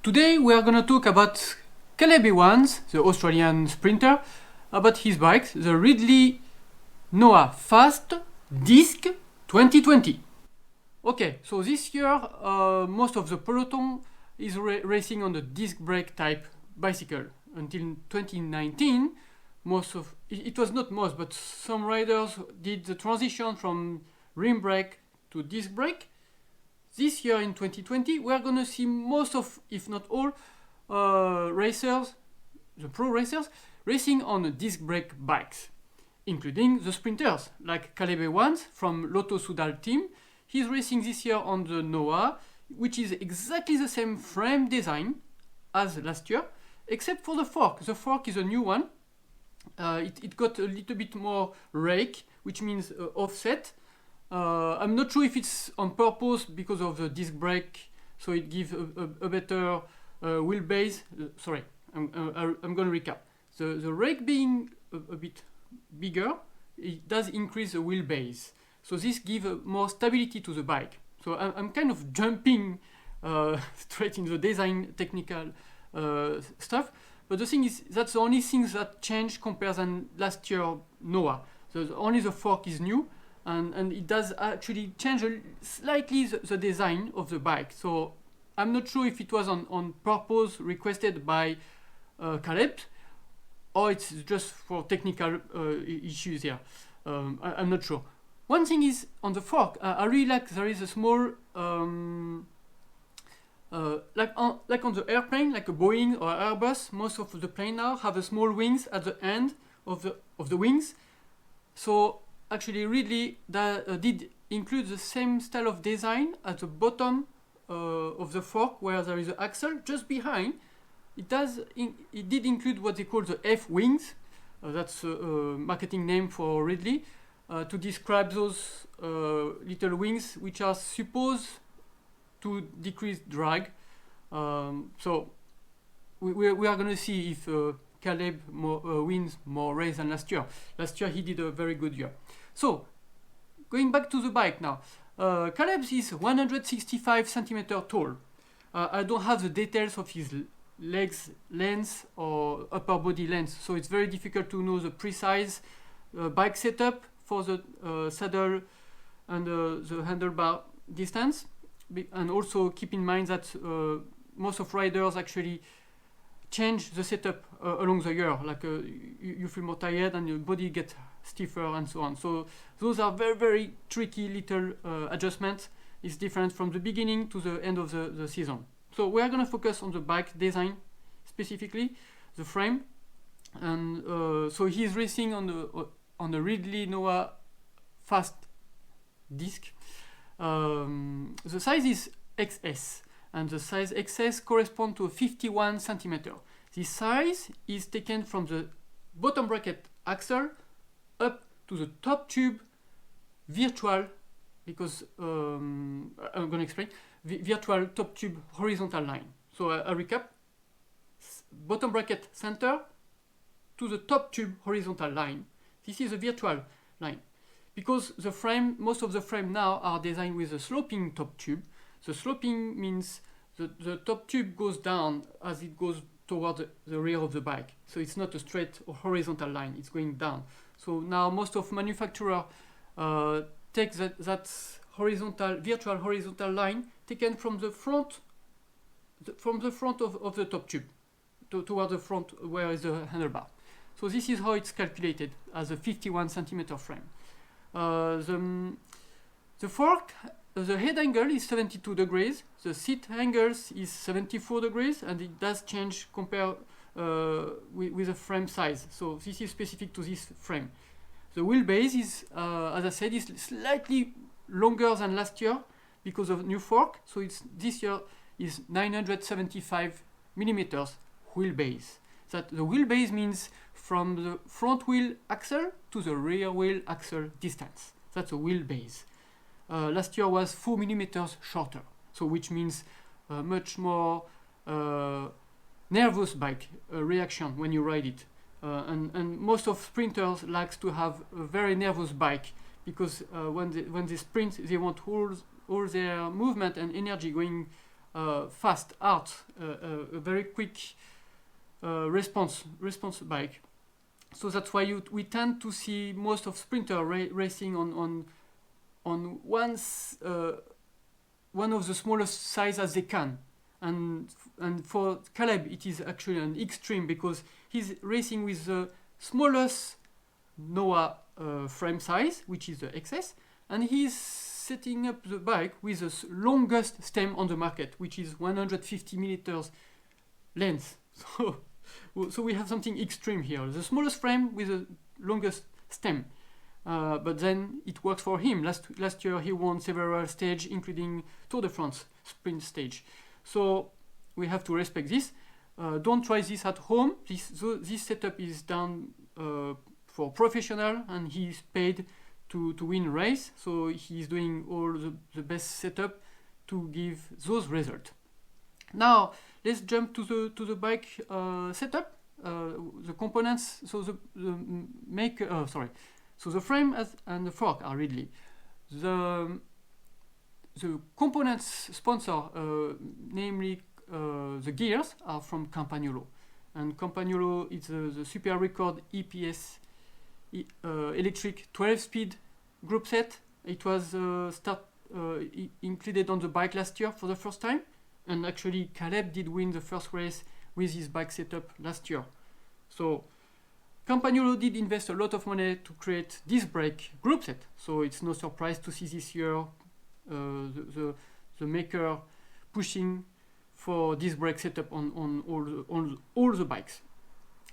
Today we are going to talk about Caleb Ewan, the Australian sprinter, about his bike, the Ridley Noah Fast Disc 2020. Okay, so this year most of the peloton is racing on the disc brake type bicycle. Until 2019, it was not most, but some riders did the transition from rim brake to disc brake. This year in 2020, we are going to see most of, if not all, racers, the pro racers, racing on disc brake bikes, including the sprinters, like Caleb Ewan from Lotto-Soudal team. He's racing this year on the Noah, which is exactly the same frame design as last year, except for the fork. The fork is a new one. It got a little bit more rake, which means offset. I'm not sure if it's on purpose because of the disc brake, so it gives a better wheelbase. Sorry, I'm going to recap. The rake being a bit bigger, it does increase the wheelbase. So this gives more stability to the bike. So I'm kind of jumping straight in the design technical stuff. But the thing is, that's the only things that change compared than last year Noah. So only the fork is new. And it does actually change slightly the design of the bike. So I'm not sure if it was on purpose requested by Caleb, or it's just for technical issues here. I'm not sure. One thing is on the fork, I really like there is a small, like on the airplane, like a Boeing or Airbus, most of the plane now have a small wings at the end of the wings. So actually, Ridley did include the same style of design at the bottom of the fork, where there is an axle just behind. It did include what they call the F wings. That's a marketing name for Ridley to describe those little wings, which are supposed to decrease drag. So we are going to see if Caleb wins more race than last year. Last year he did a very good year. So, going back to the bike now. Caleb is 165 centimeters tall. I don't have the details of his legs length or upper body length, so it's very difficult to know the precise bike setup for the saddle and the handlebar distance. And also keep in mind that most of riders actually change the setup along the year. Like you feel more tired and your body gets stiffer and so on. So those are very, very tricky little adjustments. It's different from the beginning to the end of the season. So we are going to focus on the bike design, specifically the frame. And so he's racing on the Ridley Noah Fast Disc. The size is XS, and the size XS corresponds to 51 centimeter. This size is taken from the bottom bracket axle up to the top tube virtual, because I'm going to explain, virtual top tube horizontal line. So I recap: bottom bracket center to the top tube horizontal line. This is a virtual line. Because the frame, most of the frame now are designed with a sloping top tube. The sloping means the top tube goes down as it goes toward the rear of the bike. So it's not a straight or horizontal line, it's going down. So now most of manufacturers take that virtual horizontal line taken from the front of the top tube toward the front where is the handlebar. So this is how it's calculated as a 51 centimeter frame. The fork, the head angle is 72 degrees, the seat angles is 74 degrees, and it does change compared with the frame size. So this is specific to this frame. The wheelbase is, as I said, is slightly longer than last year because of new fork. So this year is 975 millimeters wheelbase. That the wheelbase means from the front wheel axle to the rear wheel axle distance. That's a wheelbase. Last year was 4 millimeters shorter, so which means much more nervous bike reaction when you ride it. And most of sprinters likes to have a very nervous bike because when they sprint, they want all their movement and energy going fast, hard, a very quick response bike. So that's why we tend to see most of sprinter racing on one of the smallest size as they can. And for Caleb, it is actually an extreme because he's racing with the smallest NOAA frame size, which is the XS, and he's setting up the bike with the longest stem on the market, which is 150 millimeters length. So we have something extreme here. The smallest frame with the longest stem. But then it works for him. Last year he won several stages, including Tour de France sprint stage. So we have to respect this. Don't try this at home. This setup is done for professional, and he's paid to win race. So he's doing all the best setup to give those results. Now let's jump to the bike setup. The components. So the frame and the fork are Ridley. The components sponsor, namely the gears, are from Campagnolo. And Campagnolo is the Super Record EPS electric 12-speed group set. It was included on the bike last year for the first time. And actually, Caleb did win the first race with his bike setup last year. So Campagnolo did invest a lot of money to create this brake group set. So it's no surprise to see this year the maker pushing for this brake setup on all the bikes.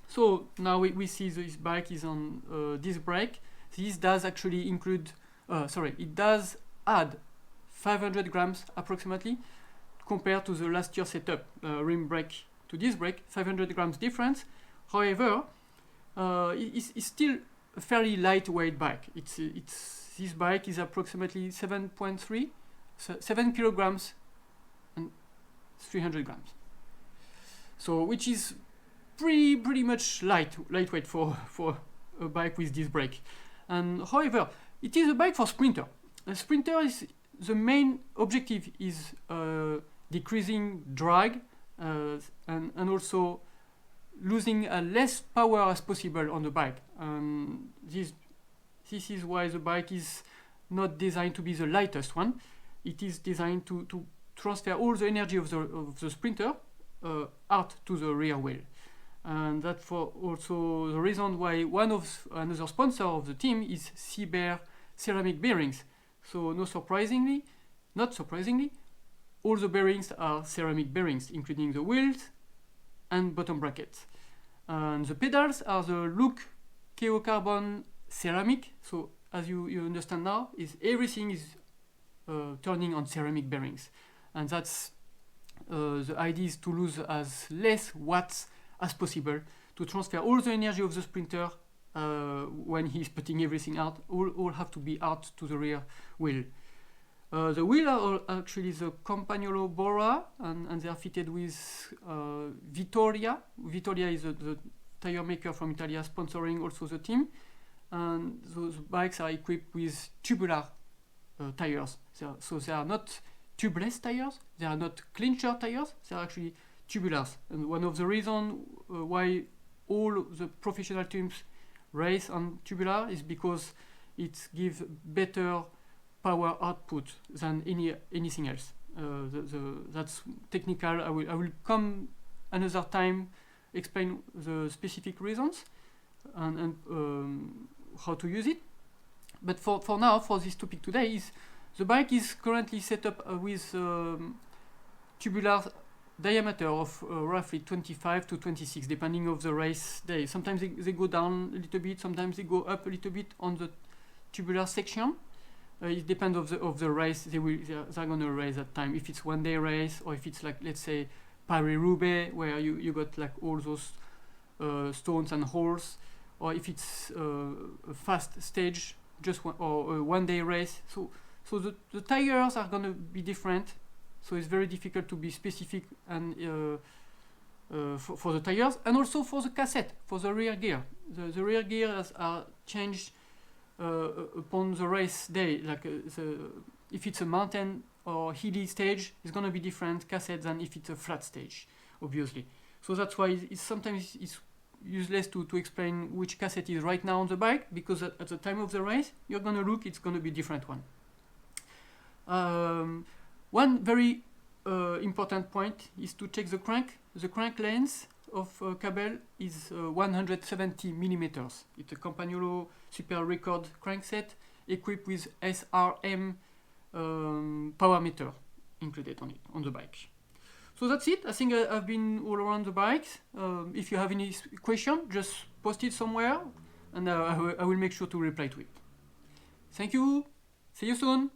So now we see this bike is on this brake. This does actually include, it does add 500 grams approximately compared to the last year setup, rim brake to this brake, 500 grams difference. However, it's still a fairly lightweight bike. This bike is approximately 7 kilograms and 300 grams. So which is pretty much lightweight for a bike with this brake. And however, it is a bike for sprinter. A sprinter is the main objective is decreasing drag and also losing as less power as possible on the bike. This is why the bike is not designed to be the lightest one. It is designed to transfer all the energy of the sprinter out to the rear wheel. And that's for also the reason why another sponsor of the team is Seabear ceramic bearings. So not surprisingly, all the bearings are ceramic bearings, including the wheels and bottom brackets. And the pedals are the Look KO Carbon ceramic. So as you understand now, everything is turning on ceramic bearings. And that's the idea is to lose as less watts as possible to transfer all the energy of the sprinter when he's putting everything out. All have to be out to the rear wheel. The wheels are actually the Campagnolo Bora, and they are fitted with Vittoria. Vittoria is the tire maker from Italy, sponsoring also the team. And those bikes are equipped with tubular tires. So they are not tubeless tires, they are not clincher tires, they are actually tubulars. And one of the reasons why all the professional teams race on tubular is because it gives better power output than anything else. That's technical. I will come another time explain the specific reasons and how to use it. But for now, for this topic today, the bike is currently set up with tubular diameter of roughly 25 to 26, depending of the race day. Sometimes they go down a little bit, sometimes they go up a little bit on the tubular section. It depends of the race they're going to race that time. If it's one day race, or if it's like, let's say, Paris-Roubaix, where you got like all those stones and holes, or if it's a fast stage, just one day race. So the tires are going to be different. So it's very difficult to be specific and for the tires, and also for the cassette, for the rear gear. The rear gears are changed upon the race day. Like if it's a mountain or hilly stage is going to be different cassette than if it's a flat stage, obviously. So that's why sometimes it's useless to explain which cassette is right now on the bike, because at the time of the race, you're going to look, it's going to be different one. One very important point is to check the crank. The crank length of cable is 170 millimeters. It's a Campagnolo Super Record crankset equipped with SRM power meter included on the bike. So that's it. I think I've been all around the bikes. If you have any question, just post it somewhere, and I will make sure to reply to it. Thank you. See you soon.